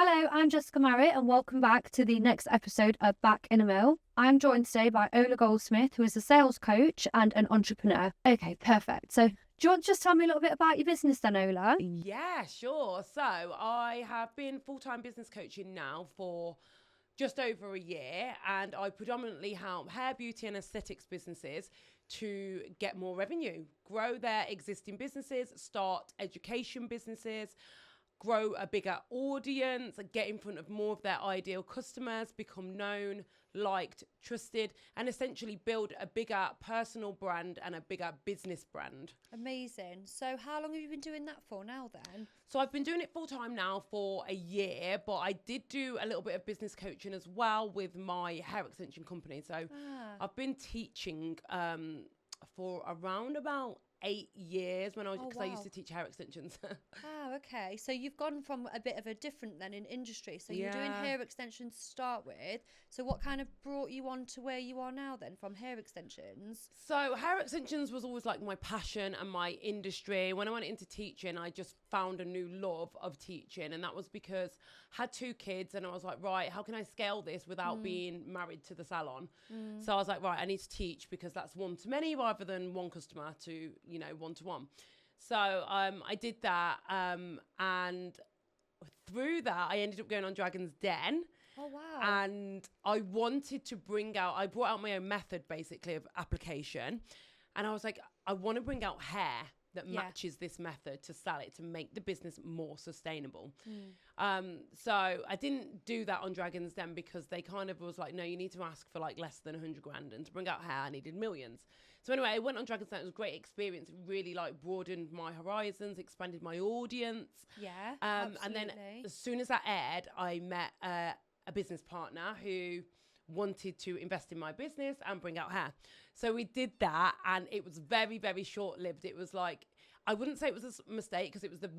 Hello, I'm Jessica Marritt and welcome back to the next episode of Back in a Mill. I'm joined today by Ola Goldsmith, who is a sales coach and an entrepreneur. Okay, perfect. So do you want to just tell me a little bit about your business then, Ola? Yeah, sure. So I have been full-time business coaching now for just over a year, and I predominantly help hair, beauty, and aesthetics businesses to get more revenue, grow their existing businesses, start education businesses, grow a bigger audience, get in front of more of their ideal customers, become known, liked, trusted, and essentially build a bigger personal brand and a bigger business brand. Amazing. So how long have you been doing that for now then? So I've been doing it full time now for a year, but I did do a little bit of business coaching as well with my hair extension company. So I've been teaching for around about 8 years because I used to teach hair extensions. Okay. So you've gone from a bit of a different then in industry. So you're doing hair extensions to start with. So what kind of brought you on to where you are now then from hair extensions? So hair extensions was always like my passion and my industry. When I went into teaching, I just found a new love of teaching, and that was because I had 2 kids and I was like, right, how can I scale this without being married to the salon? So I was like, right, I need to teach because that's one to many rather than one customer to, one to one. So I did that, and through that I ended up going on Dragon's Den. Oh, wow. And I brought out my own method basically of application. And I was like, I want to bring out hair that matches this method to sell it, to make the business more sustainable. So I didn't do that on Dragon's Den because they kind of was like, no, you need to ask for like less than 100 grand. And to bring out hair, I needed millions. So anyway, I went on Dragon's Den. It was a great experience. It really like broadened my horizons, expanded my audience. Yeah, And absolutely. then as soon as that aired, I met a business partner who wanted to invest in my business and bring out hair. So we did that, and it was very, very short-lived. It was like, I wouldn't say it was a mistake because it was the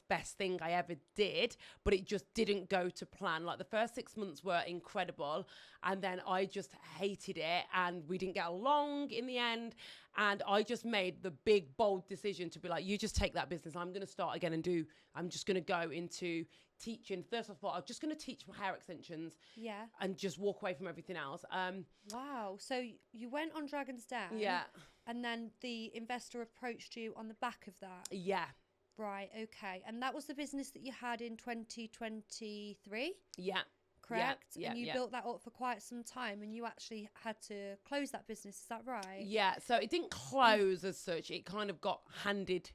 best thing I ever did, but it just didn't go to plan. Like the first 6 months were incredible, and then I just hated it, and we didn't get along in the end. And I just made the big, bold decision to be like, you just take that business. I'm going to start again I'm just going to go into teaching. First of all, I'm just going to teach hair extensions and just walk away from everything else. Wow. So you went on Dragon's Den. Yeah. And then the investor approached you on the back of that. Yeah. Right. Okay. And that was the business that you had in 2023? Yeah. Correct? Yeah, and you built that up for quite some time, and you actually had to close that business. Is that right? Yeah. So it didn't close as such. It kind of got handed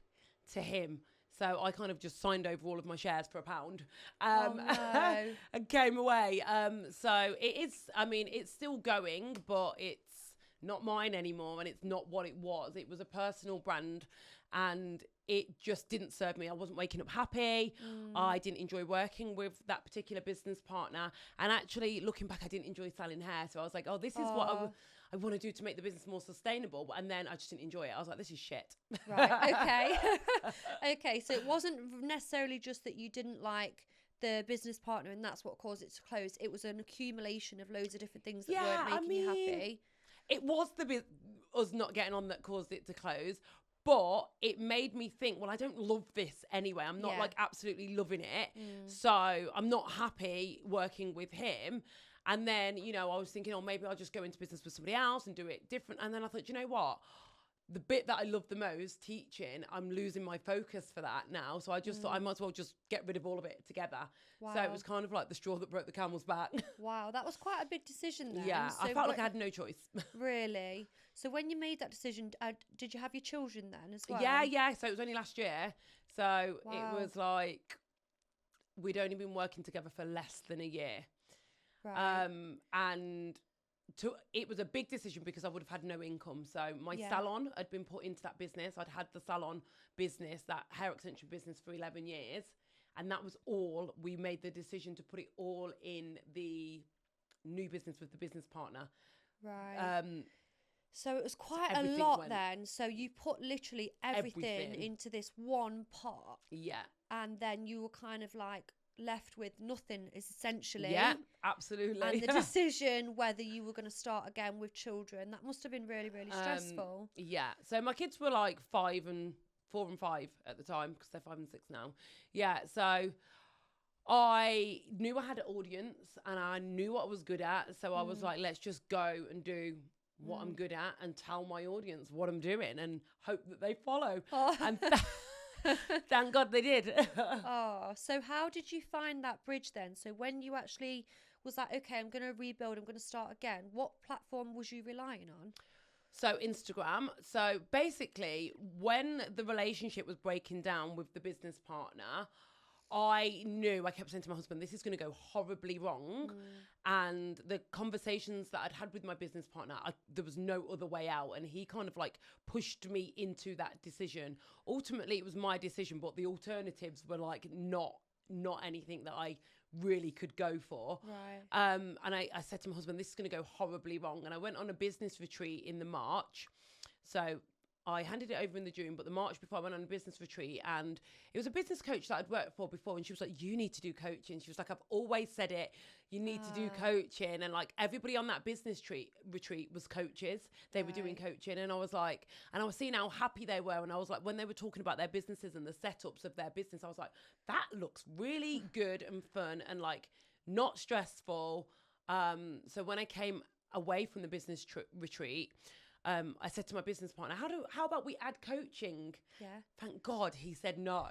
to him. So I kind of just signed over all of my shares for £1 no. and came away. So it is, it's still going, but it's not mine anymore, and it's not what it was. It was a personal brand, and it just didn't serve me. I wasn't waking up happy. I didn't enjoy working with that particular business partner. And actually, looking back, I didn't enjoy selling hair. So I was like, oh, this is what I want to do to make the business more sustainable. And then I just didn't enjoy it. I was like, this is shit. Right. Okay. Okay. So it wasn't necessarily just that you didn't like the business partner and that's what caused it to close. It was an accumulation of loads of different things that weren't making you happy. It was us not getting on that caused it to close. But it made me think, well, I don't love this anyway. I'm not like absolutely loving it. So I'm not happy working with him. And then, I was thinking, oh, maybe I'll just go into business with somebody else and do it different. And then I thought, you know what? The bit that I love the most, teaching, I'm losing my focus for that now. So I just thought I might as well just get rid of all of it together. Wow. So it was kind of like the straw that broke the camel's back. Wow, that was quite a big decision then. Yeah, so I felt like I had no choice. Really? So when you made that decision, did you have your children then as well? Yeah. So it was only last year. So it was like we'd only been working together for less than a year. Right. And it was a big decision because I would have had no income. So my salon had been put into that business. I'd had the salon business, that hair extension business for 11 years. And that was all. We made the decision to put it all in the new business with the business partner. Right. So it was quite a lot then. So you put literally everything into this one pot. Yeah. And then you were kind of like left with nothing, essentially. Yeah, absolutely. And the decision whether you were going to start again with children, that must have been really, really stressful. Yeah. So my kids were like 4 and 5 at the time because they're 5 and 6 now. Yeah. So I knew I had an audience and I knew what I was good at. So I was like, let's just go and do what I'm good at and tell my audience what I'm doing and hope that they follow. Oh. And thank God they did. Oh, so how did you find that bridge then? So when you actually was like, okay, I'm going to rebuild, I'm going to start again, what platform was you relying on? So Instagram. So basically, when the relationship was breaking down with the business partner, I kept saying to my husband, this is going to go horribly wrong. And the conversations that I'd had with my business partner, there was no other way out. And he kind of like pushed me into that decision. Ultimately, it was my decision, but the alternatives were like not anything that I really could go for. Right. And I said to my husband, this is going to go horribly wrong. And I went on a business retreat in the March. So I handed it over in the June, but the March before I went on a business retreat, and it was a business coach that I'd worked for before, and she was like, you need to do coaching. She was like, I've always said it, you need to do coaching. And like everybody on that business retreat was coaches. They were doing coaching, and I was like, and I was seeing how happy they were. And I was like, when they were talking about their businesses and the setups of their business, I was like, that looks really good and fun and like not stressful. So when I came away from the business retreat, I said to my business partner, how about we add coaching? Yeah. Thank God he said no,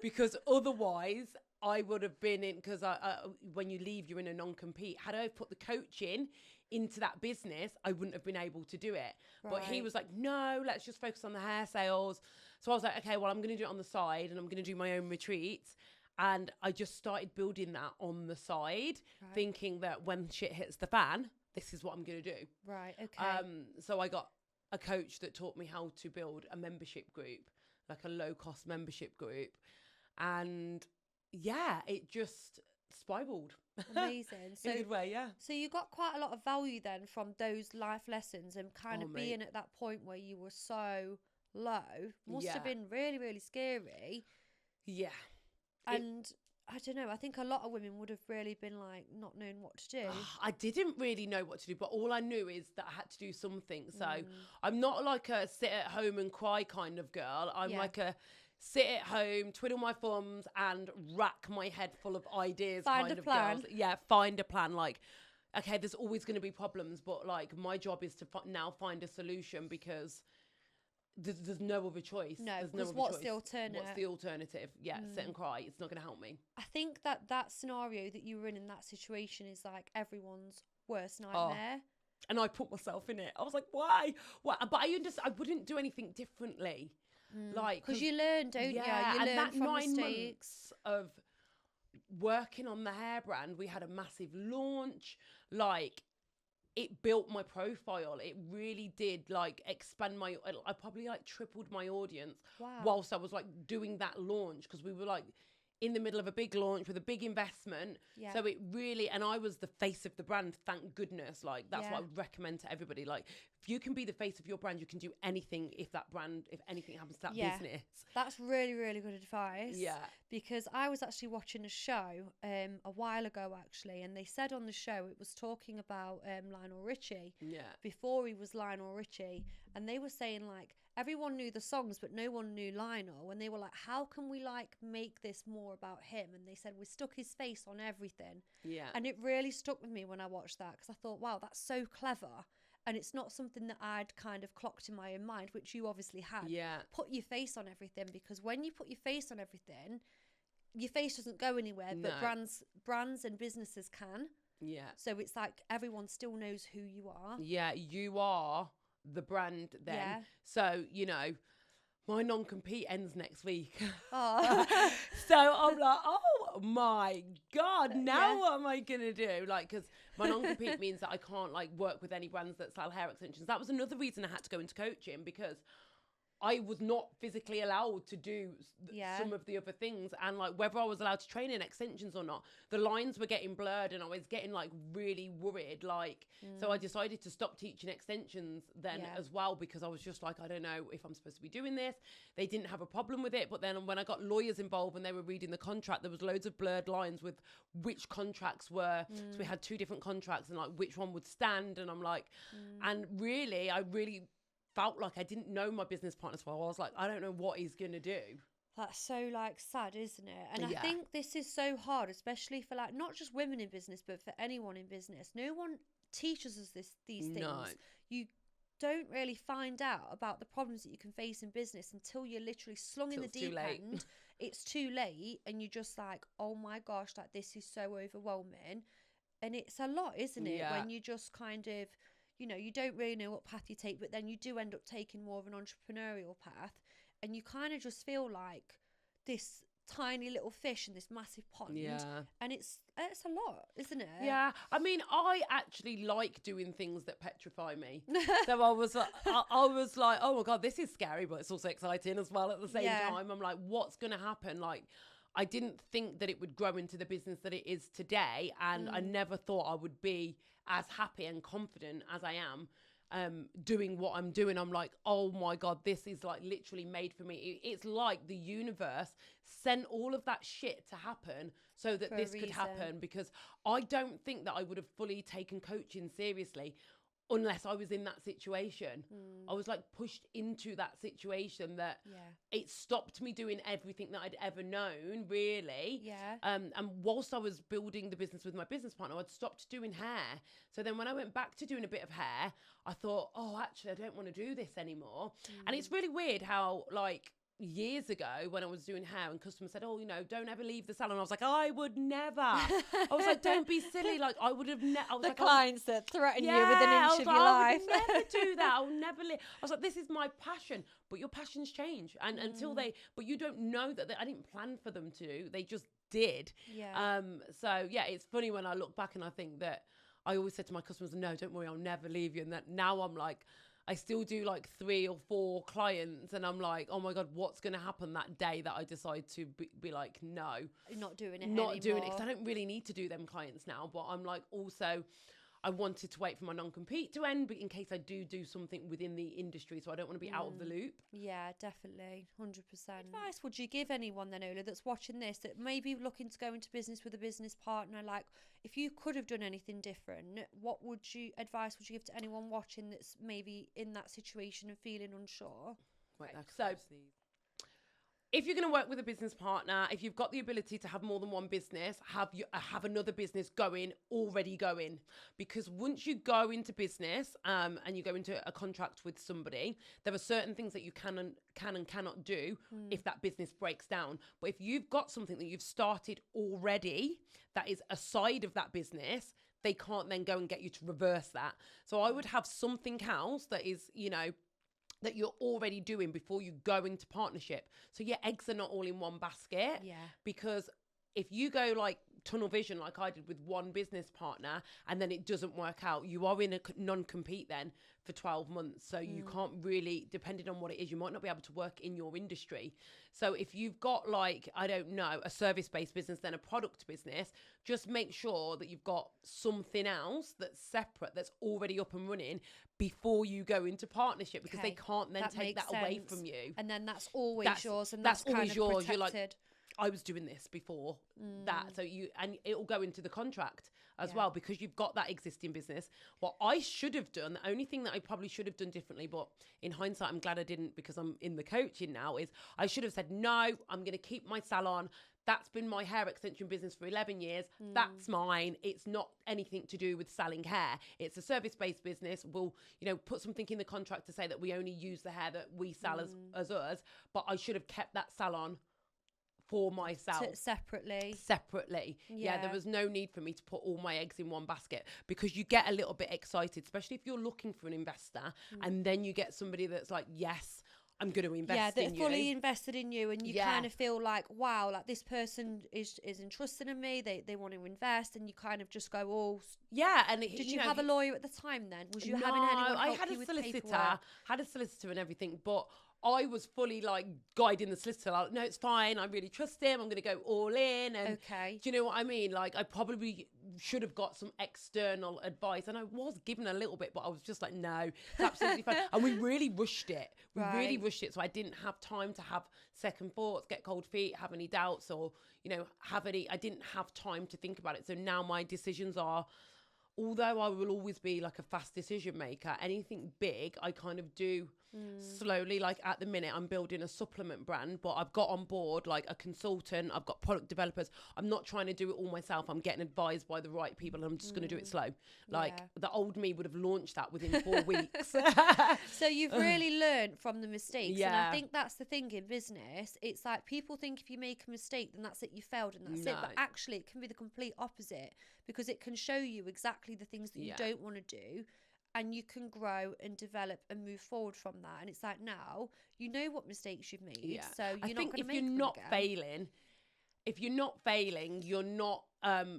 because otherwise I would have been in, because when you leave, you're in a non-compete. Had I put the coaching into that business, I wouldn't have been able to do it. Right. But he was like, no, let's just focus on the hair sales. So I was like, okay, well, I'm going to do it on the side and I'm going to do my own retreats. And I just started building that on the side, thinking that when shit hits the fan, this is what I'm going to do. Right, okay. So I got a coach that taught me how to build a membership group, like a low-cost membership group. And yeah, it just spiraled. Amazing. So, in a good way, yeah. So you got quite a lot of value then from those life lessons and kind of being at that point where you were so low. Must have been really, really scary. Yeah. And I don't know, I think a lot of women would have really been like not knowing what to do. I didn't really know what to do, but all I knew is that I had to do something. So I'm not like a sit at home and cry kind of girl. I'm like a sit at home, twiddle my thumbs and rack my head full of ideas kind of girl. Yeah, find a plan. Like, okay, there's always going to be problems, but like my job is to now find a solution, because there's no other choice. No, because what's the alternative? What's the alternative? Yeah, sit and cry. It's not going to help me. I think that scenario that you were in that situation is like everyone's worst nightmare. And I put myself in it. I was like, why? But I wouldn't do anything differently. Like, because you learn, don't you? Yeah, You and learn that from 9 mistakes. months of working on the hair brand, we had a massive launch. Like, it built my profile. It really did like expand I probably like tripled my audience whilst I was like doing that launch, because we were like in the middle of a big launch with a big investment. Yeah. So it really, and I was the face of the brand, thank goodness. Like that's what I would recommend to everybody. Like if you can be the face of your brand, you can do anything if anything happens to that business. That's really, really good advice. Yeah. Because I was actually watching a show a while ago actually, and they said on the show, it was talking about Lionel Richie. Yeah. Before he was Lionel Richie, and they were saying like, everyone knew the songs, but no one knew Lionel. And they were like, how can we like make this more about him? And they said, we stuck his face on everything. Yeah. And it really stuck with me when I watched that, because I thought, wow, that's so clever. And it's not something that I'd kind of clocked in my own mind, which you obviously had. Yeah. Put your face on everything, because when you put your face on everything, your face doesn't go anywhere, but brands and businesses can. Yeah. So it's like everyone still knows who you are. Yeah, you are the brand then. Yeah. So, you know, my non-compete ends next week. Oh. So I'm like, oh my God, now what am I going to do? Like, because my non-compete means that I can't like work with any brands that sell hair extensions. That was another reason I had to go into coaching, because I was not physically allowed to do some of the other things. And like whether I was allowed to train in extensions or not, the lines were getting blurred and I was getting like really worried. Like, so I decided to stop teaching extensions then as well, because I was just like, I don't know if I'm supposed to be doing this. They didn't have a problem with it. But then when I got lawyers involved and they were reading the contract, there was loads of blurred lines with which contracts were. So we had 2 different contracts and like which one would stand. And I'm like, and really, I really felt like I didn't know my business partner well. I was like, I don't know what he's going to do. That's so like sad, isn't it? And I think this is so hard, especially for like not just women in business, but for anyone in business. No one teaches us these things. No. You don't really find out about the problems that you can face in business until you're literally slung in the deep end. It's too late, and you're just like, oh my gosh, like this is so overwhelming. And it's a lot, isn't it? When you just kind of, you know, you don't really know what path you take, but then you do end up taking more of an entrepreneurial path. And you kind of just feel like this tiny little fish in this massive pond. And it's a lot, isn't it? Yeah. I mean, I actually like doing things that petrify me. So I was like, oh my God, this is scary, but it's also exciting as well at the same time. I'm like, what's going to happen? Like, I didn't think that it would grow into the business that it is today. And I never thought I would be as happy and confident as I am doing what I'm doing. I'm like, oh my God, this is like literally made for me. It's like the universe sent all of that shit to happen so that this could happen, because I don't think that I would have fully taken coaching seriously unless I was in that situation. I was like pushed into that situation that it stopped me doing everything that I'd ever known, really. And whilst I was building the business with my business partner, I'd stopped doing hair. So then when I went back to doing a bit of hair, I thought, oh, actually, I don't want to do this anymore. And it's really weird how, like, years ago when I was doing hair and customers said, oh, you know, don't ever leave the salon. I was like, I would never. I was like, don't be silly. Like, I would have never. The like, clients that threaten you with an inch of your life. I would never do that. I'll never live. I was like, this is my passion. But your passions change. And until but you don't know that I didn't plan for them to. They just did. So, yeah, it's funny when I look back and I think that I always said to my customers, no, don't worry, I'll never leave you. And that now I'm like, I still do like 3 or 4 clients and I'm like, oh my God, what's going to happen that day that I decide to be like, no. You're not doing it anymore. Doing it, because I don't really need to do them clients now. But I'm like, also, I wanted to wait for my non-compete to end, but in case I do something within the industry, so I don't want to be out of the loop. Yeah, definitely, 100%. What advice would you give anyone then, Ola, that's watching this, that may be looking to go into business with a business partner? Like, if you could have done anything different, what advice would you give to anyone watching that's maybe in that situation and feeling unsure? Right, so if you're going to work with a business partner, if you've got the ability to have more than one business, have another business already going. Because once you go into business and you go into a contract with somebody, there are certain things that you can and cannot do if that business breaks down. But if you've got something that you've started already that is a side of that business, they can't then go and get you to reverse that. So I would have something else that is, you know, that you're already doing before you go into partnership. So your eggs are not all in one basket. Because if you go like tunnel vision like I did with one business partner and then it doesn't work out, you are in a non-compete then for 12 months. So you can't really, depending on what it is, you might not be able to work in your industry. So if you've got like, I don't know, a service-based business, then a product business, just make sure that you've got something else that's separate, that's already up and running before you go into partnership, because they can't then take that away from you. And then that's always yours, and that's always yours. Protected. You're like, I was doing this before that. So and it'll go into the contract as well, because you've got that existing business. What I should have done, the only thing that I probably should have done differently, but in hindsight, I'm glad I didn't, because I'm in the coaching now, is I should have said, no, I'm going to keep my salon. That's been my hair extension business for 11 years. That's mine. It's not anything to do with selling hair. It's a service-based business. We'll, you know, put something in the contract to say that we only use the hair that we sell as us. But I should have kept that salon for myself separately. There was no need for me to put all my eggs in one basket, because you get a little bit excited, especially if you're looking for an investor and then you get somebody that's like, yes, I'm going to invest in you. They're fully invested in you, and you kind of feel like, wow, like this person is entrusted in me. They want to invest, and you kind of just go, oh, yeah. And did you have a lawyer at the time then? Was you having anyone help you with paperwork? I had a solicitor and everything, but I was fully like guiding the solicitor. Like, no, it's fine. I really trust him. I'm going to go all in. And do you know what I mean? Like, I probably should have got some external advice, and I was given a little bit, but I was just like, no, it's absolutely fine. And we really rushed it. Really rushed it. So I didn't have time to have second thoughts, get cold feet, have any doubts, or, you know, I didn't have time to think about it. So now my decisions are, although I will always be like a fast decision maker, anything big, I kind of do slowly. Like at the minute I'm building a supplement brand, but I've got on board like a consultant, I've got product developers. I'm not trying to do it all myself. I'm getting advised by the right people, and I'm just going to do it slow. Like the old me would have launched that within 4 weeks. So you've really learned from the mistakes. And I think that's the thing in business. It's like people think if you make a mistake, then that's it, you failed and that's it. But actually it can be the complete opposite, because it can show you exactly the things that you don't want to do, and you can grow and develop and move forward from that. And it's like, now you know what mistakes you've made, so you're not going to make them again. I think if you're not failing, you're not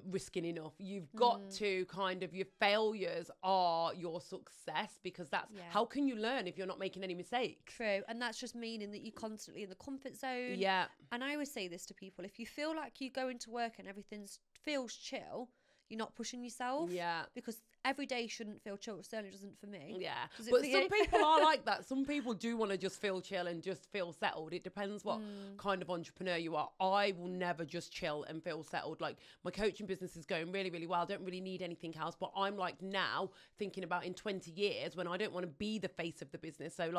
risking enough. You've got to kind of, your failures are your success, because that's how can you learn if you're not making any mistakes? True. And that's just meaning that you're constantly in the comfort zone. Yeah. And I always say this to people: if you feel like you go into work and everything feels chill, you're not pushing yourself. Yeah. Because every day shouldn't feel chill. It certainly doesn't for me. Yeah. But some people are like that. Some people do want to just feel chill and just feel settled. It depends what kind of entrepreneur you are. I will never just chill and feel settled. Like, my coaching business is going really, really well. I don't really need anything else. But I'm like now thinking about in 20 years when I don't want to be the face of the business. So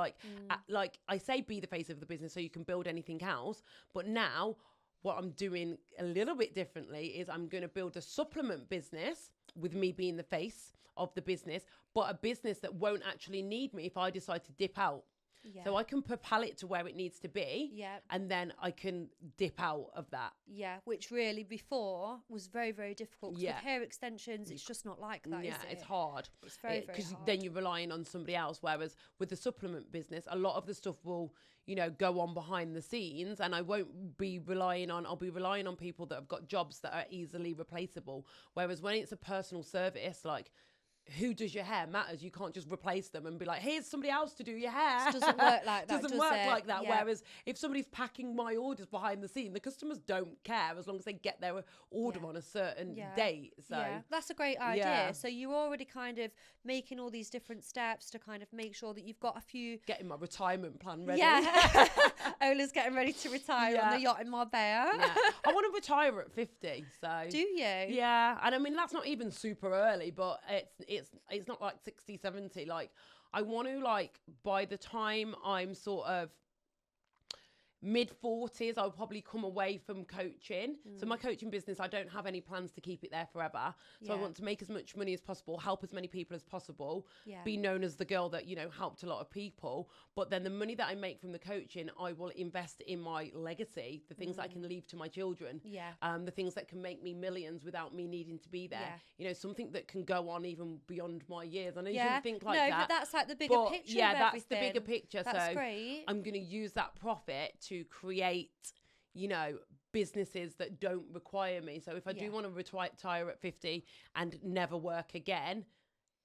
like I say, be the face of the business so you can build anything else. But now what I'm doing a little bit differently is I'm going to build a supplement business with me being the face of the business, but a business that won't actually need me if I decide to dip out. Yeah. So I can propel it to where it needs to be, and then I can dip out of that. Yeah, which really before was very, very difficult. With hair extensions, it's just not like that, is it? It's hard. It's very, very hard. Because then you're relying on somebody else, whereas with the supplement business, a lot of the stuff will, you know, go on behind the scenes, and I'll be relying on people that have got jobs that are easily replaceable. Whereas when it's a personal service, like, who does your hair matters. You can't just replace them and be like, here's somebody else to do your hair. It doesn't work like that. Doesn't work like that. Yeah. Whereas if somebody's packing my orders behind the scene, the customers don't care as long as they get their order on a certain date. So that's a great idea. Yeah. So you're already kind of making all these different steps to kind of make sure that you've got a few. Getting my retirement plan ready. Yeah. Ola's getting ready to retire on the yacht in Marbella. Yeah. I want to retire at 50. So. Do you? Yeah. And I mean, that's not even super early, but it's not like 60, 70. Like, I want to, like, by the time I'm sort of mid-40s, I'll probably come away from coaching. So my coaching business, I don't have any plans to keep it there forever. So I want to make as much money as possible, help as many people as possible, be known as the girl that, you know, helped a lot of people. But then the money that I make from the coaching, I will invest in my legacy, the things that I can leave to my children, the things that can make me millions without me needing to be there. You know, something that can go on even beyond my years. I know you shouldn't think like that. No, but that's like the bigger picture of everything. That's the bigger picture. That's great. I'm going to use that profit to create, you know, businesses that don't require me. So if I do want to retire at 50 and never work again,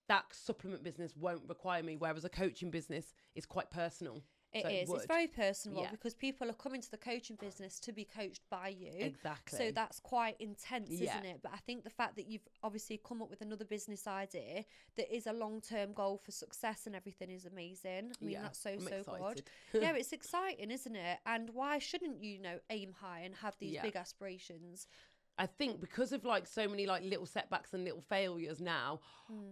that supplement business won't require me, whereas a coaching business is quite personal. It's very personal because people are coming to the coaching business to be coached by you. Exactly. So that's quite intense, isn't it? But I think the fact that you've obviously come up with another business idea that is a long-term goal for success and everything is amazing. I mean, that's so good. Yeah, it's exciting, isn't it? And why shouldn't you, aim high and have these big aspirations? I think because of like so many like little setbacks and little failures now,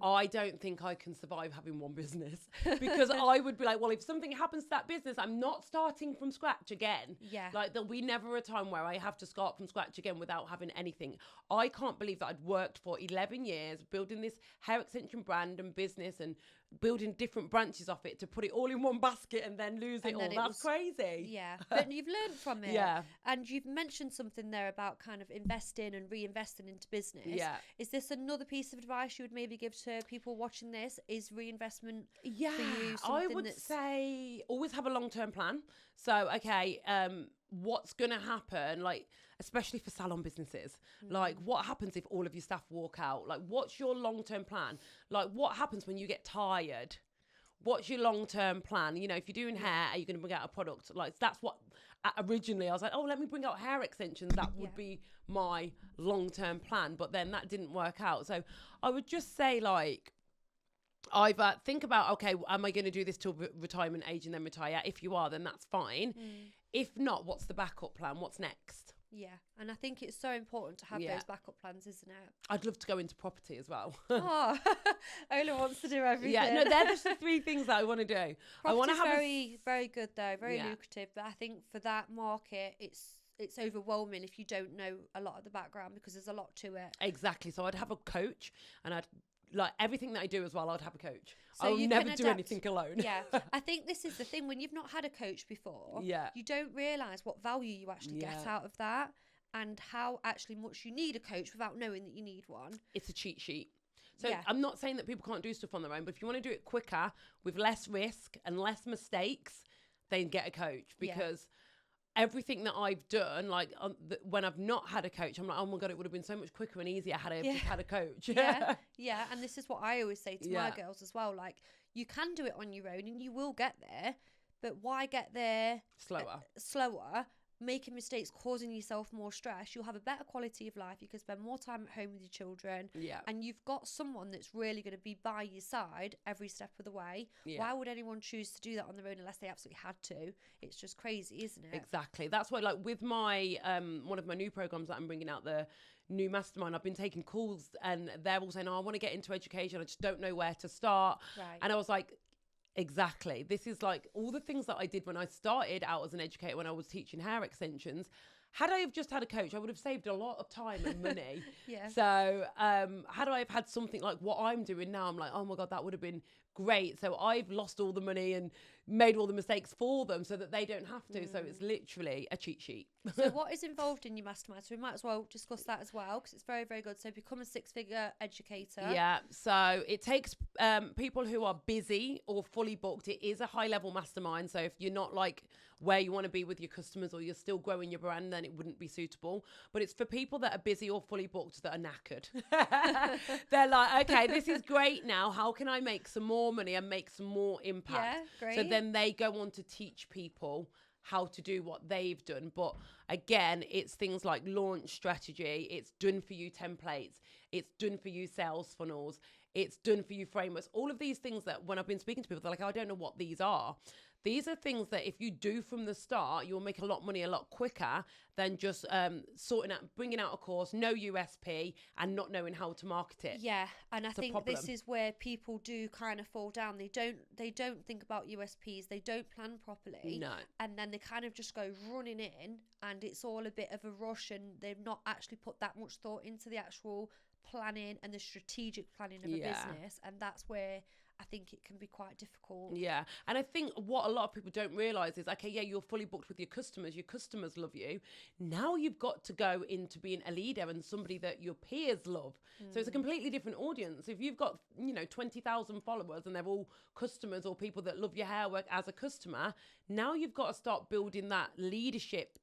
I don't think I can survive having one business because I would be like, well, if something happens to that business, I'm not starting from scratch again. Yeah. Like there'll be never a time where I have to start from scratch again without having anything. I can't believe that I'd worked for 11 years building this hair extension brand and business and building different branches off it to put it all in one basket and then lose it all. That's crazy. Yeah. But you've learned from it. Yeah. And you've mentioned something there about kind of investing and reinvesting into business. Yeah. Is this another piece of advice you would maybe give to people watching this? Is reinvestment for you something I would say always have a long-term plan. So, okay, what's going to happen, like, especially for salon businesses, like what happens if all of your staff walk out? Like, what's your long-term plan? Like, what happens when you get tired? What's your long-term plan? You know, if you're doing hair, are you going to bring out a product? Like, that's what originally I was like, oh, let me bring out hair extensions. That would be my long-term plan. But then that didn't work out. So I would just say, like, either think about, okay, am I going to do this till retirement age and then retire? If you are, then that's fine. If not, what's the backup plan? What's next? Yeah, and I think it's so important to have Yeah. those backup plans, isn't it? I'd love to go into property as well. Oh, Ola wants to do everything. Yeah, no, they're just the 3 things that I want to do. I want to Property's have very good though, very Yeah. lucrative. But I think for that market, it's overwhelming if you don't know a lot of the background because there's a lot to it. Exactly. So I'd have a coach, and I'd like everything that I do as well. I'd have a coach. So I'll you never can do adapt. anything alone. Yeah, I think this is the thing when you've not had a coach before. Yeah. You don't realise what value you actually get Yeah. out of that, and how actually much you need a coach without knowing that you need one. It's a cheat sheet. So Yeah. I'm not saying that people can't do stuff on their own, but if you want to do it quicker with less risk and less mistakes, then get a coach, Yeah. because everything that I've done, like when I've not had a coach, I'm like, oh my God, it would have been so much quicker and easier had I just had a coach. Yeah, yeah, and this is what I always say to my Yeah. girls as well. Like, you can do it on your own and you will get there, but why get there slower, making mistakes, causing yourself more stress? You'll have a better quality of life. You can spend more time at home with your children. Yeah. And you've got someone that's really going to be by your side every step of the way. Yeah. Why would anyone choose to do that on their own unless they absolutely had to? It's just crazy, isn't it? Exactly. That's why, like, with my one of my new programs that I'm bringing out, the new mastermind, I've been taking calls and they're all saying, oh, I want to get into education, I just don't know where to start. Right. And I was like, exactly, this is like all the things that I did when I started out as an educator, when I was teaching hair extensions. Had I have just had a coach, I would have saved a lot of time and money. Yeah. So had I have had something like what I'm doing now, I'm like, oh my God, that would have been great. So I've lost all the money and made all the mistakes for them so that they don't have to. So it's literally a cheat sheet. So what is involved in your mastermind? So we might as well discuss that as well, because it's very, very good. So become a 6-figure educator. Yeah. So it takes people who are busy or fully booked. It is a high level mastermind. So if you're not like where you want to be with your customers, or you're still growing your brand, then it wouldn't be suitable. But it's for people that are busy or fully booked that are knackered. They're like, okay, this is great now. How can I make some more money and make some more impact? Yeah, great. So then they go on to teach people how to do what they've done. But again, it's things like launch strategy, it's done for you templates, it's done for you sales funnels, it's done for you frameworks. All of these things that when I've been speaking to people, they're like, I don't know what these are. These are things that if you do from the start, you'll make a lot of money a lot quicker than just bringing out a course, no USP, and not knowing how to market it. Yeah, and I think problem. this is where people do kind of fall down. They don't think about USPs. They don't plan properly. No. And then they kind of just go running in, and it's all a bit of a rush, and they've not actually put that much thought into the actual planning and the strategic planning of a business, and that's where I think it can be quite difficult. Yeah. And I think what a lot of people don't realise is, okay, yeah, you're fully booked with your customers love you. Now you've got to go into being a leader and somebody that your peers love. So it's a completely different audience. If you've got, 20,000 followers and they're all customers or people that love your hair work as a customer, now you've got to start building that leadership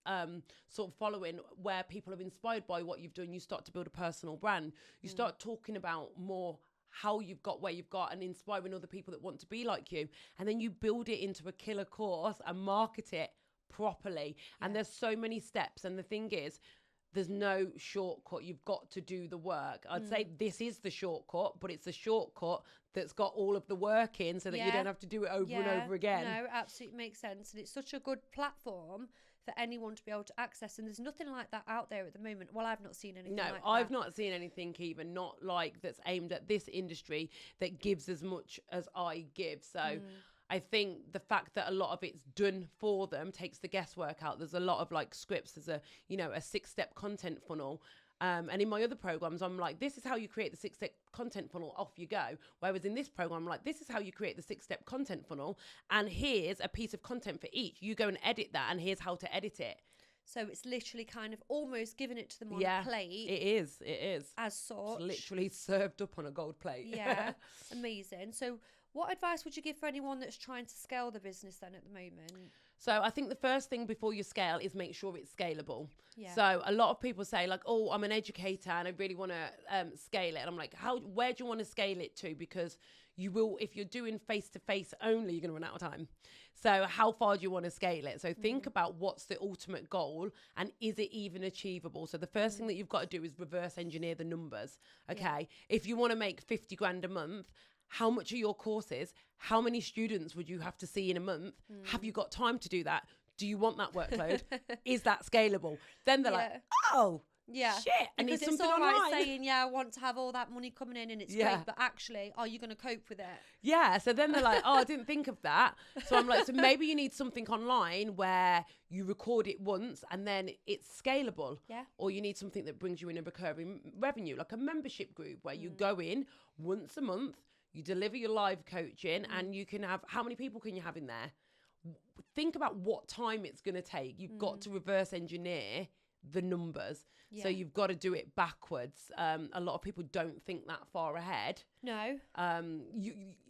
sort of following where people are inspired by what you've done. You start to build a personal brand. You start talking about more how you've got where you've got and inspiring other people that want to be like you. And then you build it into a killer course and market it properly. Yeah. And there's so many steps. And the thing is, there's no shortcut. You've got to do the work. I'd say this is the shortcut, but it's a shortcut that's got all of the work in so that you don't have to do it over and over again. No, absolutely makes sense. And it's such a good platform for anyone to be able to access, and there's nothing like that out there at the moment. Well, I've not seen anything like that. No, I've not seen anything even, not like that's aimed at this industry that gives as much as I give. So I think the fact that a lot of it's done for them takes the guesswork out. There's a lot of like scripts, there's a 6-step content funnel. And in my other programs, I'm like, this is how you create the 6-step content funnel, off you go. Whereas in this program, I'm like, this is how you create the 6-step content funnel. And here's a piece of content for each. You go and edit that, and here's how to edit it. So it's literally kind of almost giving it to them on a plate. It is. As such. It's literally served up on a gold plate. Yeah, amazing. So what advice would you give for anyone that's trying to scale the business then at the moment? So I think the first thing before you scale is make sure it's scalable. Yeah. So a lot of people say like, oh, I'm an educator and I really want to scale it. And I'm like, where do you want to scale it to? Because you will, if you're doing face-to-face only, you're going to run out of time. So how far do you want to scale it? So think about what's the ultimate goal and is it even achievable? So the first thing that you've got to do is reverse engineer the numbers. Okay. Yeah. If you want to make 50 grand a month, how much are your courses? How many students would you have to see in a month? Have you got time to do that? Do you want that workload? Is that scalable? Then they're like, oh, yeah, shit, I need because something it's all right online. saying, yeah, I want to have all that money coming in and it's great, but actually, are you going to cope with it? Yeah, so then they're like, oh, I didn't think of that. So I'm like, so maybe you need something online where you record it once and then it's scalable. Yeah. Or you need something that brings you in a recurring revenue, like a membership group where you go in once a month, you deliver your live coaching, and you can have, how many people can you have in there? Think about what time it's going to take. You've got to reverse engineer the numbers. So you've got to do it backwards. A lot of people don't think that far ahead. No.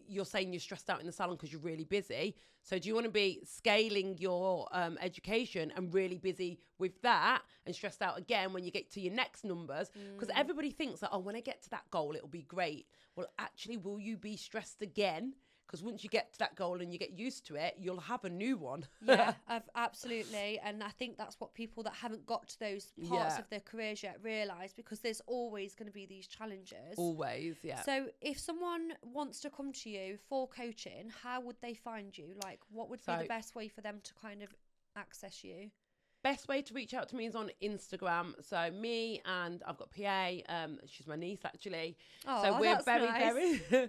You're saying you're stressed out in the salon because you're really busy. So do you want to be scaling your education and really busy with that and stressed out again when you get to your next numbers? Because everybody thinks that, oh, when I get to that goal, it'll be great. Well, actually, will you be stressed again? Because once you get to that goal and you get used to it, you'll have a new one. Yeah, absolutely. And I think that's what people that haven't got to those parts of their careers yet realise, because there's always going to be these challenges. Always, yeah. So if someone wants to come to you for coaching, how would they find you? Like, what would be the best way for them to kind of access you? Best way to reach out to me is on Instagram. So me and I've got PA. She's my niece actually. Oh, so we're that's very, nice. very.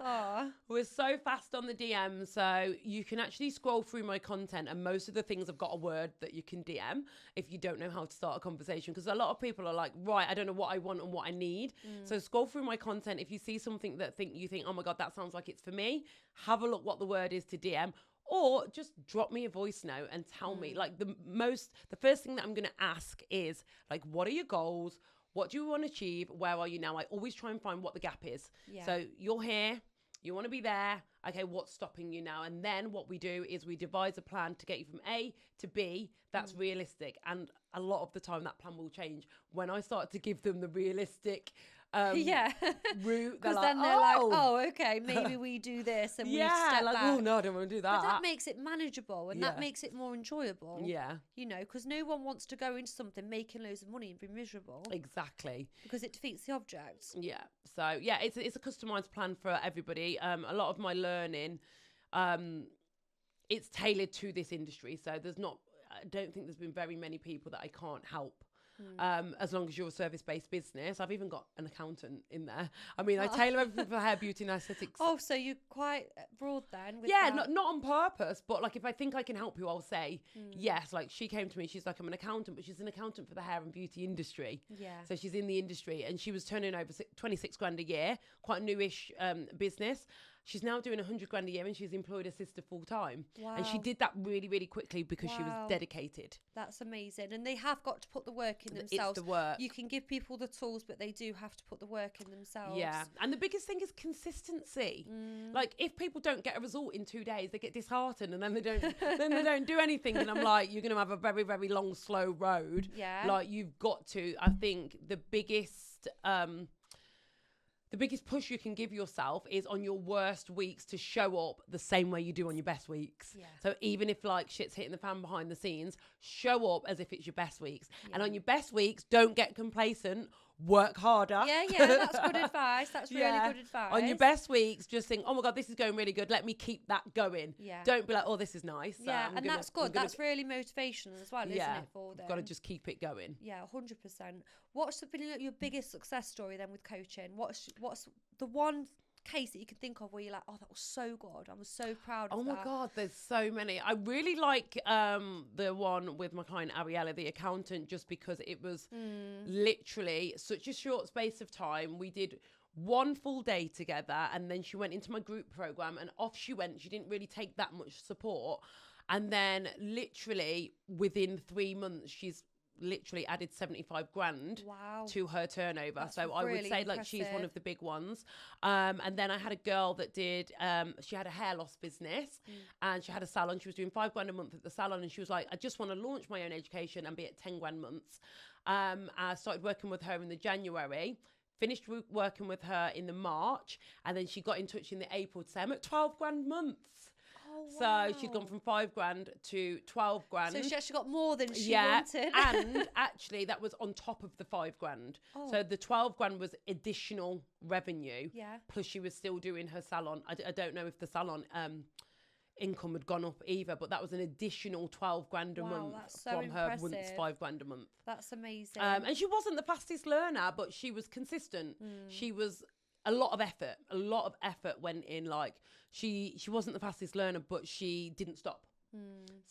We're so fast on the DM. So you can actually scroll through my content, and most of the things have got a word that you can DM if you don't know how to start a conversation. Because a lot of people are like, right, I don't know what I want and what I need. So scroll through my content. If you see something that you think, oh my God, that sounds like it's for me, have a look what the word is to DM. Or just drop me a voice note and tell me. Like the first thing that I'm going to ask is like, what are your goals? What do you want to achieve? Where are you now? I always try and find what the gap is. Yeah. So you're here, you want to be there. Okay, what's stopping you now? And then what we do is we devise a plan to get you from A to B that's realistic. And a lot of the time that plan will change. When I start to give them the realistic route, because then they're like, oh, okay, maybe we do this and we step like, back. Oh no, I don't want to do that. But that makes it manageable and that makes it more enjoyable. Yeah. You know, because no one wants to go into something making loads of money and be miserable. Exactly. Because it defeats the object. Yeah. So yeah, it's a customized plan for everybody. A lot of my learning, it's tailored to this industry. So I don't think there's been very many people that I can't help. As long as you're a service-based business. I've even got an accountant in there. I mean, I tailor everything for hair, beauty and aesthetics. Oh, so you're quite broad then? Not on purpose, but like if I think I can help you, I'll say yes. Like she came to me, she's like, I'm an accountant, but she's an accountant for the hair and beauty industry. Yeah. So she's in the industry and she was turning over 26 grand a year, quite a newish business. She's now doing 100 grand a year and she's employed her sister full time. Wow. And she did that really, really quickly because she was dedicated. That's amazing. And they have got to put the work in themselves. It's the work. You can give people the tools, but they do have to put the work in themselves. Yeah. And the biggest thing is consistency. Like if people don't get a result in 2 days, they get disheartened and then they don't do anything. And I'm like, you're going to have a very, very long, slow road. Yeah. Like you've got to, I think the biggest push you can give yourself is on your worst weeks to show up the same way you do on your best weeks. Yeah. So even if like shit's hitting the fan behind the scenes, show up as if it's your best weeks. Yeah. And on your best weeks, don't get complacent. Work harder. Yeah, that's good advice. That's really good advice. On your best weeks, just think, oh my God, this is going really good. Let me keep that going. Yeah. Don't be like, oh, this is nice. Yeah, and that's good. That's really motivational as well, isn't it, for them? You've got to just keep it going. Yeah, 100%. What's been your biggest success story then with coaching? What's the one case that you can think of where you're like, oh, that was so good, I was so proud of that? Oh my God, there's so many. I really like the one with my client Ariella, the accountant, just because it was literally such a short space of time. We did one full day together and then she went into my group program and off she went. She didn't really take that much support, and then literally within 3 months she's literally added 75 grand to her turnover. That's so I would say impressive. Like she's one of the big ones. And then I had a girl that did she had a hair loss business and she had a salon. She was doing 5 grand a month at the salon and she was like, I just want to launch my own education and be at 10 grand months. I started working with her in the January, finished working with her in the March, and then she got in touch in the April to say I'm at 12 grand months. Wow. So she'd gone from 5 grand to 12 grand. So she actually got more than she wanted. And actually that was on top of the 5 grand. Oh. So the 12 grand was additional revenue. Yeah. Plus she was still doing her salon. I don't know if the salon income had gone up either, but that was an additional 12 grand a month that's so from her once impressive. 5 grand a month. That's amazing. And she wasn't the fastest learner, but she was consistent. She was a lot of effort went in. Like she wasn't the fastest learner, but she didn't stop.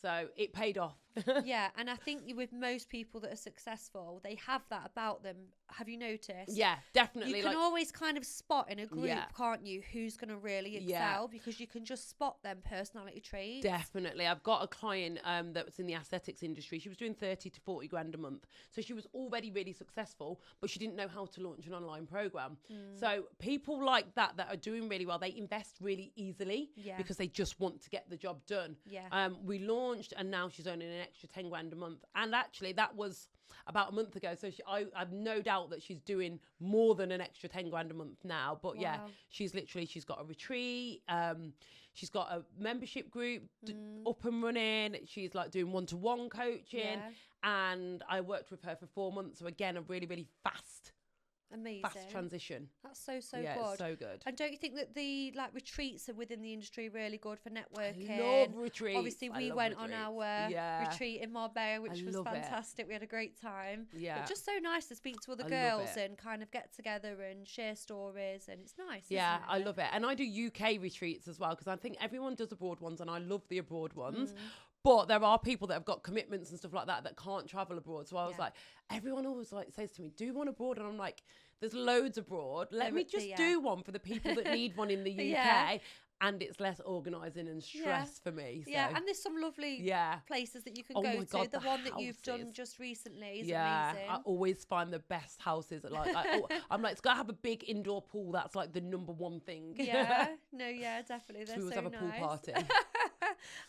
So it paid off. Yeah, and I think with most people that are successful, they have that about them. Have you noticed? Yeah, definitely. You can always kind of spot in a group, Yeah. can't you, who's going to really excel, because you can just spot them personality traits. Definitely. I've got a client that was in the aesthetics industry. She was doing 30 to 40 grand a month. So she was already really successful, but she didn't know how to launch an online program. So people like that are doing really well, they invest really easily because they just want to get the job done. Yeah. We launched and now she's earning an extra 10 grand a month. And actually that was about a month ago. So I've no doubt that she's doing more than an extra 10 grand a month now. But yeah, she's got a retreat. She's got a membership group up and running. She's like doing one-to-one coaching. And I worked with her for 4 months. So again, a really, really fast transition. That's so good. It's so good. And don't you think that the retreats are within the industry really good for networking? I love retreats. Obviously, we went on our retreat in Marbella, which was fantastic. We had a great time. Yeah, it's just so nice to speak to other girls and kind of get together and share stories, and it's nice. Yeah, isn't it? I love it. And I do UK retreats as well, because I think everyone does abroad ones, and I love the abroad ones. But there are people that have got commitments and stuff like that can't travel abroad. So I was like, everyone always says to me, do one abroad. And I'm like, there's loads abroad. Let me just do one for the people that need one in the UK. And it's less organising and stress for me. So. Yeah, and there's some lovely places that you can go to. The one that you've done just recently is amazing. I always find the best houses. I'm like, it's got to have a big indoor pool. That's like the number one thing. Yeah, definitely. They're we always so have a nice. pool party.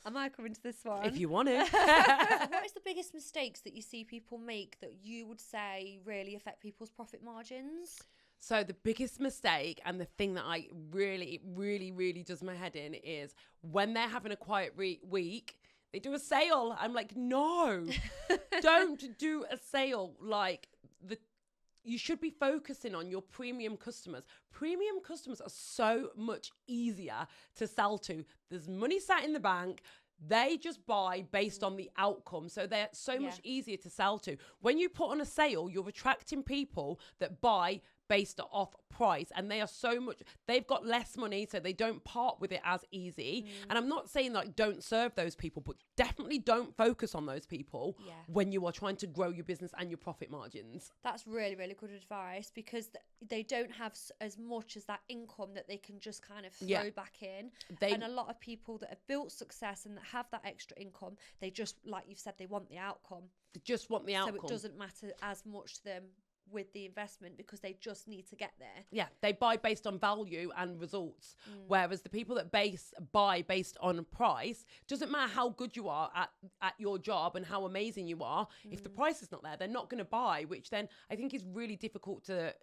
I might come into this one. If you want to. What is the biggest mistakes that you see people make that you would say really affect people's profit margins? So the biggest mistake, and the thing that it really does my head in, is when they're having a quiet week, they do a sale. I'm like, no, don't do a sale. Like you should be focusing on your premium customers. Premium customers are so much easier to sell to. There's money sat in the bank. They just buy based on the outcome. So they're so much easier to sell to. When you put on a sale, you're attracting people that buy based off price, and they've got less money, so they don't part with it as easy. And I'm not saying don't serve those people, but definitely don't focus on those people when you are trying to grow your business and your profit margins. That's really, really good advice, because they don't have as much as that income that they can just kind of throw back in. And a lot of people that have built success and that have that extra income, they just, like you've said, they want the outcome. They just want the outcome. So it doesn't matter as much to them with the investment, because they just need to get there. Yeah, they buy based on value and results. Whereas the people that buy based on price, doesn't matter how good you are at your job and how amazing you are, if the price is not there, they're not going to buy, which then I think is really difficult to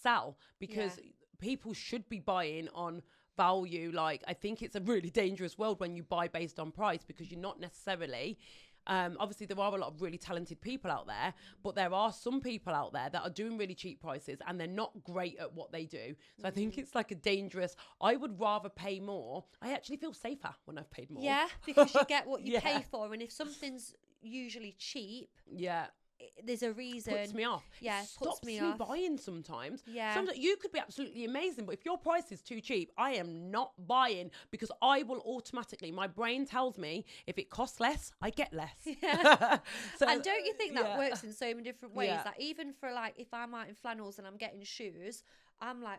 sell, because people should be buying on value. Like, I think it's a really dangerous world when you buy based on price, because you're not necessarily obviously there are a lot of really talented people out there, but there are some people out there that are doing really cheap prices and they're not great at what they do. So I think it's like a dangerous, I would rather pay more. I actually feel safer when I've paid more. Yeah, because you get what you pay for. And if something's usually cheap, there's a reason. Puts me off. Yeah, stops puts me me off. buying sometimes. Yeah. Sometimes you could be absolutely amazing, but if your price is too cheap, I am not buying, because I will automatically, my brain tells me if it costs less, I get less. Yeah. And don't you think that works in so many different ways? Like, even for if I'm out in flannels and I'm getting shoes, I'm like,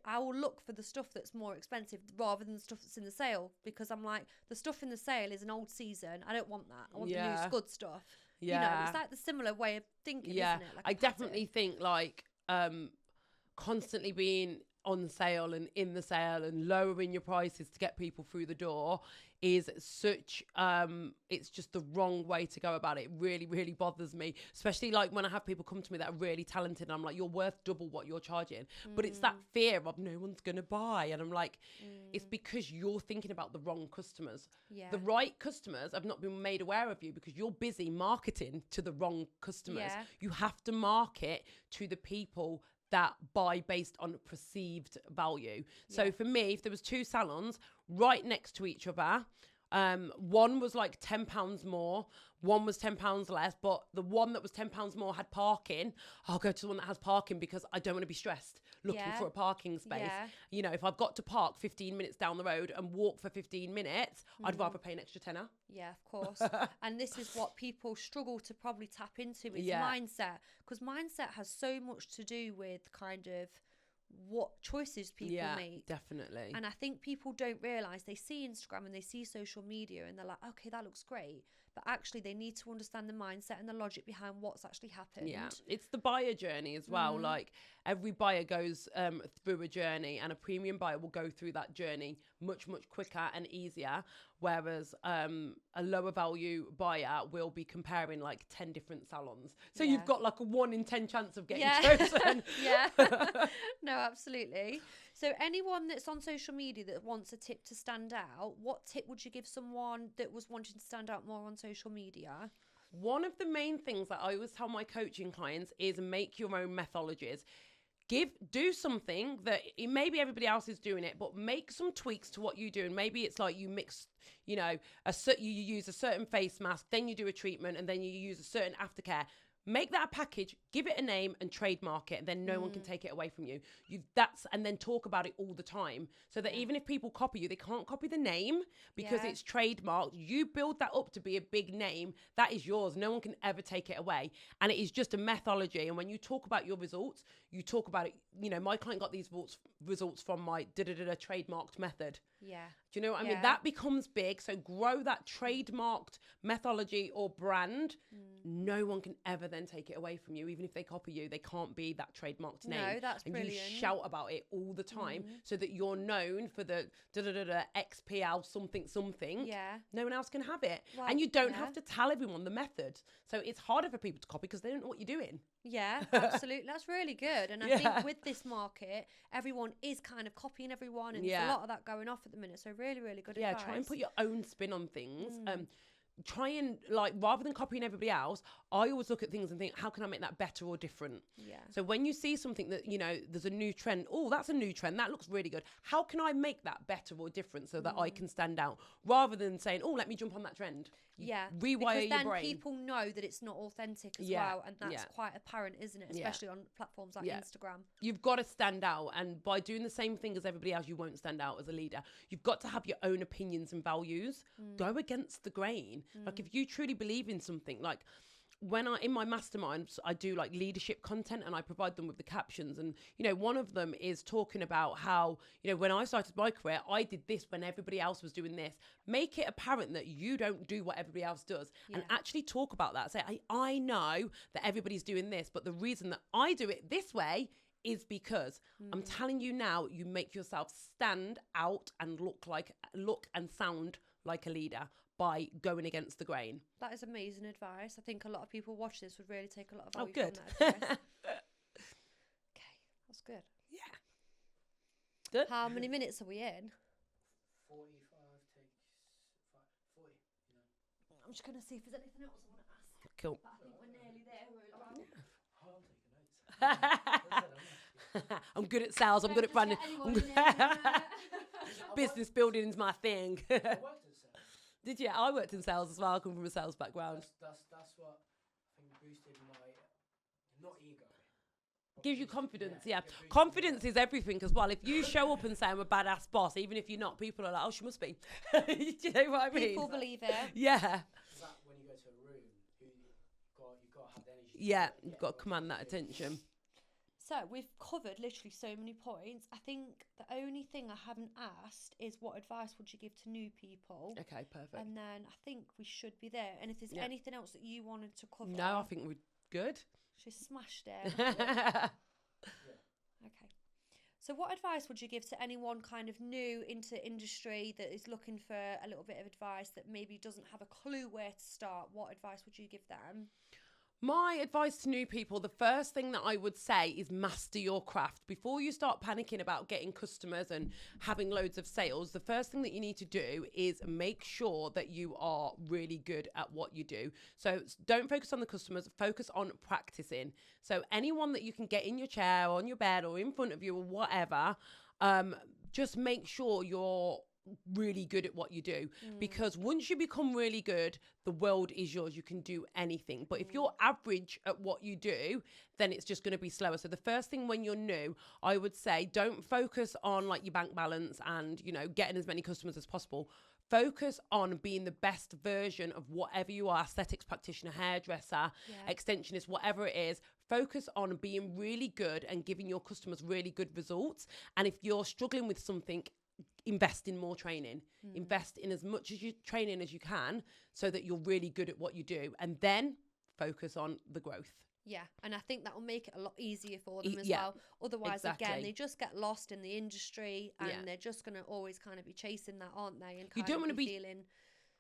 I will look for the stuff that's more expensive rather than the stuff that's in the sale, because I'm like, the stuff in the sale is an old season. I don't want that. I want the new good stuff. Yeah. You know, it's like the similar way of thinking, isn't it? Like I definitely think constantly being on sale and in the sale and lowering your prices to get people through the door is such it's just the wrong way to go about it. It really, really bothers me, especially like when I have people come to me that are really talented and I'm like, you're worth double what you're charging, but it's that fear of no one's gonna buy, and I'm like, it's because you're thinking about the wrong customers. The right customers have not been made aware of you because you're busy marketing to the wrong customers. You have to market to the people that buy based on perceived value. So for me, if there was 2 salons right next to each other, one was like £10 more, one was £10 less, but the one that was £10 more had parking. I'll go to the one that has parking because I don't want to be stressed looking for a parking space. Yeah. You know, if I've got to park 15 minutes down the road and walk for 15 minutes, I'd rather pay an extra tenner. Yeah, of course. And this is what people struggle to probably tap into is mindset, because mindset has so much to do with kind of what choices people make. Definitely. And I think people don't realize, they see Instagram and they see social media and they're like, okay, that looks great, but actually they need to understand the mindset and the logic behind what's actually happened. It's the buyer journey as well. Like every buyer goes through a journey, and a premium buyer will go through that journey much quicker and easier, whereas a lower value buyer will be comparing like 10 different salons, so you've got like a 1 in 10 chance of getting chosen. No, absolutely. So anyone that's on social media that wants a tip to stand out, what tip would you give someone that was wanting to stand out more on social media? One of the main things that I always tell my coaching clients is make your own methodologies. Do something that maybe everybody else is doing it, but make some tweaks to what you do. And maybe it's like you mix, you know, you use a certain face mask, then you do a treatment, and then you use a certain aftercare. Make that a package, give it a name and trademark it, and then no one can take it away from you. And then talk about it all the time, so that even if people copy you, they can't copy the name because it's trademarked. You build that up to be a big name. That is yours. No one can ever take it away. And it is just a methodology. And when you talk about your results, you talk about it. You know, my client got these results from my trademarked method. Yeah. Do you know what I mean? That becomes big. So grow that trademarked methodology or brand. No one can ever then take it away from you. Even if they copy you, they can't be that trademarked name. No, that's brilliant. And you shout about it all the time so that you're known for the XPL something. Yeah. No one else can have it. Well, and you don't have to tell everyone the method. So it's harder for people to copy because they don't know what you're doing. Yeah, absolutely. That's really good. And I think with this market, everyone is kind of copying everyone, and there's a lot of that going off at the minute. So really, really good advice. Try and put your own spin on things. Try and, like, rather than copying everybody else, I always look at things and think, how can I make that better or different? Yeah. So when you see something that, you know, there's a new trend, oh, that's a new trend, that looks really good. How can I make that better or different so that I can stand out? Rather than saying, oh, let me jump on that trend. Rewire your brain. Because then people know that it's not authentic as well, and that's quite apparent, isn't it? Especially on platforms like Instagram. You've got to stand out, and by doing the same thing as everybody else, you won't stand out as a leader. You've got to have your own opinions and values. Go against the grain. Like, if you truly believe in something, like in my masterminds, I do like leadership content, and I provide them with the captions. And, you know, one of them is talking about how, you know, when I started my career, I did this when everybody else was doing this. Make it apparent that you don't do what everybody else does, and actually talk about that. Say, I know that everybody's doing this, but the reason that I do it this way is because I'm telling you now, you make yourself stand out and look and sound like a leader by going against the grain. That is amazing advice. I think a lot of people watch this would really take a lot of value good. from that advice. Okay, that's good. Yeah. Good. How many minutes are we in? 45 takes 40. You know. I'm just going to see if there's anything else I want to ask. Cool. But I think we're nearly there. I'm taking notes. I'm good at sales. I'm good at branding. Business building is my thing. I worked in sales. Did you? I worked in sales as well. I come from a sales background. That's what I think boosted my not ego. Gives you confidence, Confidence is everything as well. If you show up and say I'm a badass boss, even if you're not, people are like, oh, she must be. Do you know what I mean? People believe it. Yeah. That when you go to a room, you've got to have the energy. Yeah, you've got to command that attention. So we've covered literally so many points. I think the only thing I haven't asked is what advice would you give to new people? Okay, perfect. And then I think we should be there. And if there's anything else that you wanted to cover. No, I think we're good. She smashed it. Okay. So what advice would you give to anyone kind of new into industry that is looking for a little bit of advice, that maybe doesn't have a clue where to start? What advice would you give them? My advice to new people, the first thing that I would say is master your craft. Before you start panicking about getting customers and having loads of sales, the first thing that you need to do is make sure that you are really good at what you do. So don't focus on the customers, focus on practicing. So anyone that you can get in your chair, or on your bed, or in front of you, or whatever, just make sure you're really good at what you do, because once you become really good, the world is yours. You can do anything. But if you're average at what you do, then it's just going to be slower. So the first thing when you're new, I would say, don't focus on like your bank balance and, you know, getting as many customers as possible. Focus on being the best version of whatever you are, aesthetics practitioner, hairdresser, extensionist, whatever it is. Focus on being really good and giving your customers really good results. And if you're struggling with something, invest in more training. Invest in as much as you training as you can, so that you're really good at what you do, and then focus on the growth. Yeah, and I think that will make it a lot easier for them as well. Otherwise, again, they just get lost in the industry, and they're just going to always kind of be chasing that, aren't they? And you don't want to be feeling...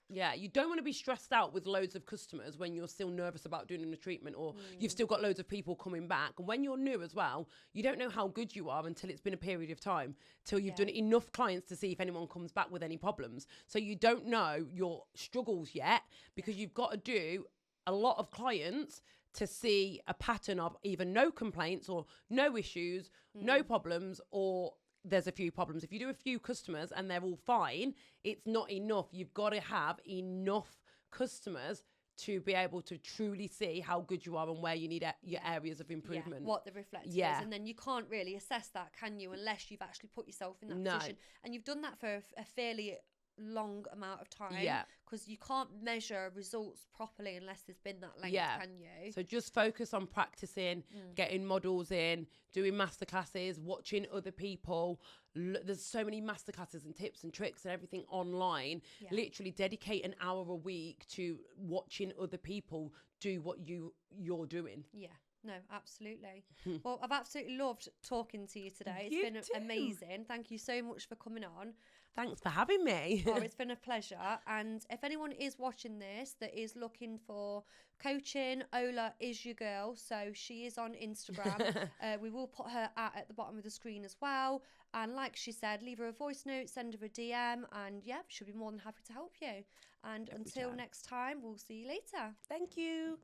Yeah, you don't want to be stressed out with loads of customers when you're still nervous about doing a treatment, or you've still got loads of people coming back. And when you're new as well, you don't know how good you are until it's been a period of time, till you've done enough clients to see if anyone comes back with any problems. So you don't know your struggles yet, because you've got to do a lot of clients to see a pattern of either no complaints or no issues, no problems, or there's a few problems. If you do a few customers and they're all fine, it's not enough. You've got to have enough customers to be able to truly see how good you are and where you need your areas of improvement. What the reflective is. And then you can't really assess that, can you, unless you've actually put yourself in that position. And you've done that for a fairly long amount of time, because you can't measure results properly unless there's been that length, can you? So just focus on practicing, getting models in, doing masterclasses, watching other people. There's so many masterclasses and tips and tricks and everything online. Literally dedicate an hour a week to watching other people do what you're doing. No, absolutely. Well, I've absolutely loved talking to you today. It's been amazing. Thank you so much for coming on. Thanks for having me. Oh, it's been a pleasure. And if anyone is watching this that is looking for coaching, Ola is your girl. So she is on Instagram. We will put her at the bottom of the screen as well. And like she said, leave her a voice note, send her a DM, and she'll be more than happy to help you. And until next time, we'll see you later. Thank you.